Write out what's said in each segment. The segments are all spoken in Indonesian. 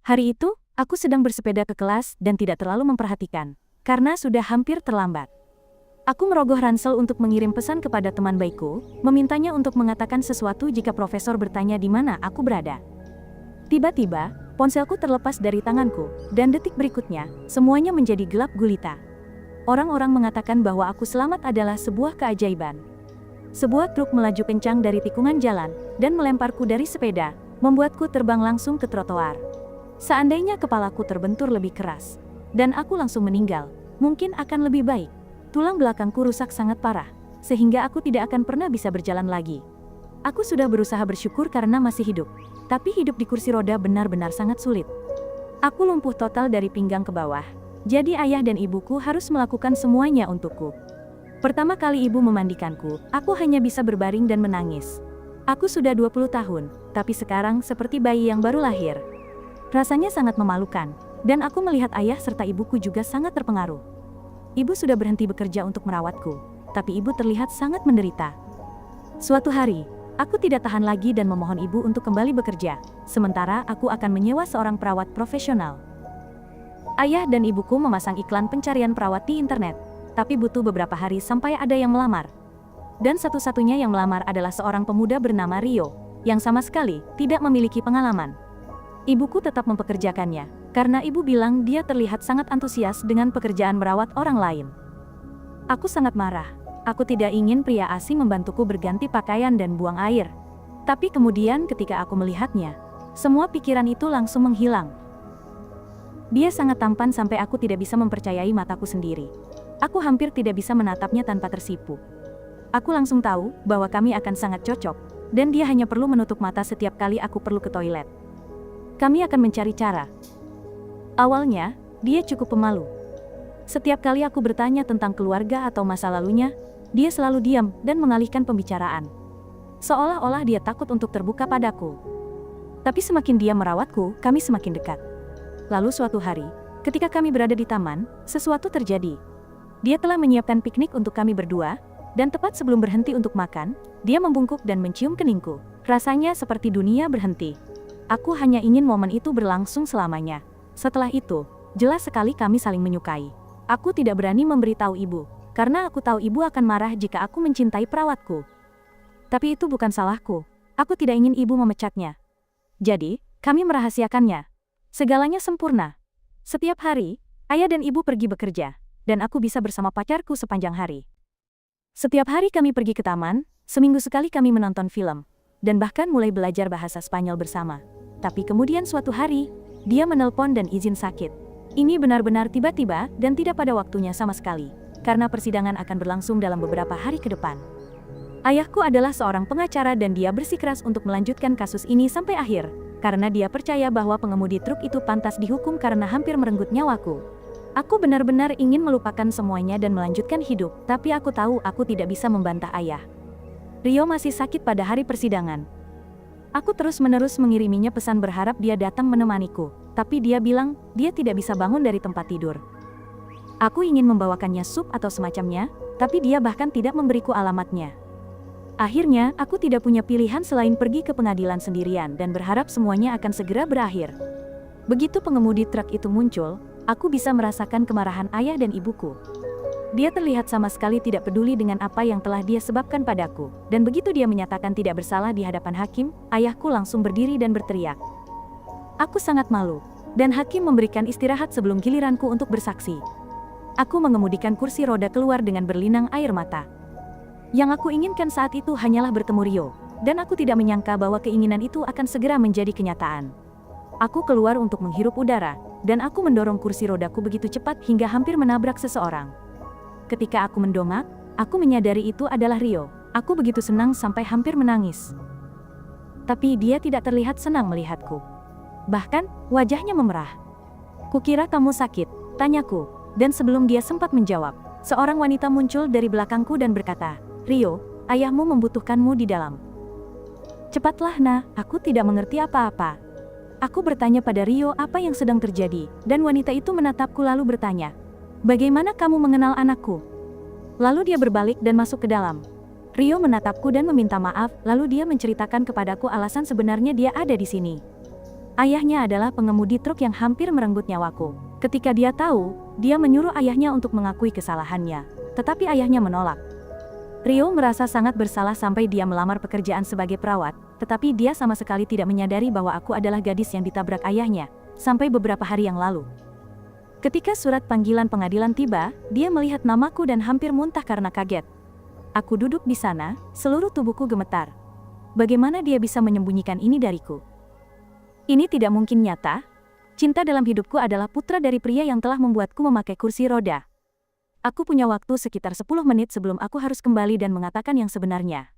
Hari itu, aku sedang bersepeda ke kelas dan tidak terlalu memperhatikan, karena sudah hampir terlambat. Aku merogoh ransel untuk mengirim pesan kepada teman baikku, memintanya untuk mengatakan sesuatu jika profesor bertanya di mana aku berada. Tiba-tiba, ponselku terlepas dari tanganku, dan detik berikutnya, semuanya menjadi gelap gulita. Orang-orang mengatakan bahwa aku selamat adalah sebuah keajaiban. Sebuah truk melaju kencang dari tikungan jalan, dan melemparku dari sepeda, membuatku terbang langsung ke trotoar. Seandainya kepalaku terbentur lebih keras, dan aku langsung meninggal, mungkin akan lebih baik. Tulang belakangku rusak sangat parah, sehingga aku tidak akan pernah bisa berjalan lagi. Aku sudah berusaha bersyukur karena masih hidup, tapi hidup di kursi roda benar-benar sangat sulit. Aku lumpuh total dari pinggang ke bawah, jadi ayah dan ibuku harus melakukan semuanya untukku. Pertama kali ibu memandikanku, aku hanya bisa berbaring dan menangis. Aku sudah 20 tahun, tapi sekarang seperti bayi yang baru lahir. Rasanya sangat memalukan, dan aku melihat ayah serta ibuku juga sangat terpengaruh. Ibu sudah berhenti bekerja untuk merawatku, tapi ibu terlihat sangat menderita. Suatu hari, aku tidak tahan lagi dan memohon ibu untuk kembali bekerja, sementara aku akan menyewa seorang perawat profesional. Ayah dan ibuku memasang iklan pencarian perawat di internet, tapi butuh beberapa hari sampai ada yang melamar. Dan satu-satunya yang melamar adalah seorang pemuda bernama Rio, yang sama sekali tidak memiliki pengalaman. Ibuku tetap mempekerjakannya, karena ibu bilang dia terlihat sangat antusias dengan pekerjaan merawat orang lain. Aku sangat marah. Aku tidak ingin pria asing membantuku berganti pakaian dan buang air. Tapi kemudian ketika aku melihatnya, semua pikiran itu langsung menghilang. Dia sangat tampan sampai aku tidak bisa mempercayai mataku sendiri. Aku hampir tidak bisa menatapnya tanpa tersipu. Aku langsung tahu bahwa kami akan sangat cocok, dan dia hanya perlu menutup mata setiap kali aku perlu ke toilet. Kami akan mencari cara. Awalnya, dia cukup pemalu. Setiap kali aku bertanya tentang keluarga atau masa lalunya, dia selalu diam dan mengalihkan pembicaraan. Seolah-olah dia takut untuk terbuka padaku. Tapi semakin dia merawatku, kami semakin dekat. Lalu suatu hari, ketika kami berada di taman, sesuatu terjadi. Dia telah menyiapkan piknik untuk kami berdua, dan tepat sebelum berhenti untuk makan, dia membungkuk dan mencium keningku. Rasanya seperti dunia berhenti. Aku hanya ingin momen itu berlangsung selamanya. Setelah itu, jelas sekali kami saling menyukai. Aku tidak berani memberitahu ibu, karena aku tahu ibu akan marah jika aku mencintai perawatku. Tapi itu bukan salahku. Aku tidak ingin ibu memecatnya. Jadi, kami merahasiakannya. Segalanya sempurna. Setiap hari, ayah dan ibu pergi bekerja, dan aku bisa bersama pacarku sepanjang hari. Setiap hari kami pergi ke taman, seminggu sekali kami menonton film, dan bahkan mulai belajar bahasa Spanyol bersama. Tapi kemudian suatu hari, dia menelpon dan izin sakit. Ini benar-benar tiba-tiba dan tidak pada waktunya sama sekali, karena persidangan akan berlangsung dalam beberapa hari ke depan. Ayahku adalah seorang pengacara dan dia bersikeras untuk melanjutkan kasus ini sampai akhir, karena dia percaya bahwa pengemudi truk itu pantas dihukum karena hampir merenggut nyawaku. Aku benar-benar ingin melupakan semuanya dan melanjutkan hidup, tapi aku tahu aku tidak bisa membantah ayah. Rio masih sakit pada hari persidangan. Aku terus-menerus mengiriminya pesan berharap dia datang menemaniku, tapi dia bilang dia tidak bisa bangun dari tempat tidur. Aku ingin membawakannya sup atau semacamnya, tapi dia bahkan tidak memberiku alamatnya. Akhirnya, aku tidak punya pilihan selain pergi ke pengadilan sendirian dan berharap semuanya akan segera berakhir. Begitu pengemudi truk itu muncul, aku bisa merasakan kemarahan ayah dan ibuku. Dia terlihat sama sekali tidak peduli dengan apa yang telah dia sebabkan padaku, dan begitu dia menyatakan tidak bersalah di hadapan hakim, ayahku langsung berdiri dan berteriak. Aku sangat malu, dan hakim memberikan istirahat sebelum giliranku untuk bersaksi. Aku mengemudikan kursi roda keluar dengan berlinang air mata. Yang aku inginkan saat itu hanyalah bertemu Rio, dan aku tidak menyangka bahwa keinginan itu akan segera menjadi kenyataan. Aku keluar untuk menghirup udara, dan aku mendorong kursi rodaku begitu cepat hingga hampir menabrak seseorang. Ketika aku mendongak, aku menyadari itu adalah Rio. Aku begitu senang sampai hampir menangis. Tapi dia tidak terlihat senang melihatku. Bahkan, wajahnya memerah. "Kukira kamu sakit," tanyaku, dan sebelum dia sempat menjawab, seorang wanita muncul dari belakangku dan berkata, "Rio, ayahmu membutuhkanmu di dalam." "Cepatlah, Nah, aku tidak mengerti apa-apa." Aku bertanya pada Rio apa yang sedang terjadi, dan wanita itu menatapku lalu bertanya, "Bagaimana kamu mengenal anakku?" Lalu dia berbalik dan masuk ke dalam. Rio menatapku dan meminta maaf, lalu dia menceritakan kepadaku alasan sebenarnya dia ada di sini. Ayahnya adalah pengemudi truk yang hampir merenggut nyawaku. Ketika dia tahu, dia menyuruh ayahnya untuk mengakui kesalahannya. Tetapi ayahnya menolak. Rio merasa sangat bersalah sampai dia melamar pekerjaan sebagai perawat, tetapi dia sama sekali tidak menyadari bahwa aku adalah gadis yang ditabrak ayahnya, sampai beberapa hari yang lalu. Ketika surat panggilan pengadilan tiba, dia melihat namaku dan hampir muntah karena kaget. Aku duduk di sana, seluruh tubuhku gemetar. Bagaimana dia bisa menyembunyikan ini dariku? Ini tidak mungkin nyata. Cinta dalam hidupku adalah putra dari pria yang telah membuatku memakai kursi roda. Aku punya waktu sekitar 10 menit sebelum aku harus kembali dan mengatakan yang sebenarnya.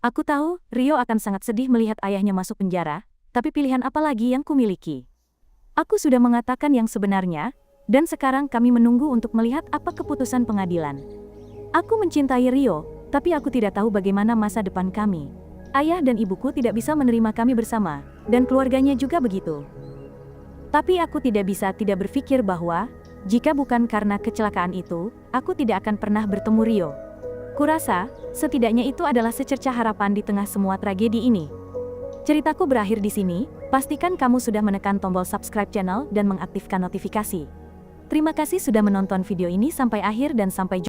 Aku tahu, Rio akan sangat sedih melihat ayahnya masuk penjara, tapi pilihan apa lagi yang kumiliki? Aku sudah mengatakan yang sebenarnya, dan sekarang kami menunggu untuk melihat apa keputusan pengadilan. Aku mencintai Rio, tapi aku tidak tahu bagaimana masa depan kami. Ayah dan ibuku tidak bisa menerima kami bersama, dan keluarganya juga begitu. Tapi aku tidak bisa tidak berpikir bahwa, jika bukan karena kecelakaan itu, aku tidak akan pernah bertemu Rio. Kurasa, setidaknya itu adalah secercah harapan di tengah semua tragedi ini. Ceritaku berakhir di sini, pastikan kamu sudah menekan tombol subscribe channel dan mengaktifkan notifikasi. Terima kasih sudah menonton video ini sampai akhir dan sampai jumpa.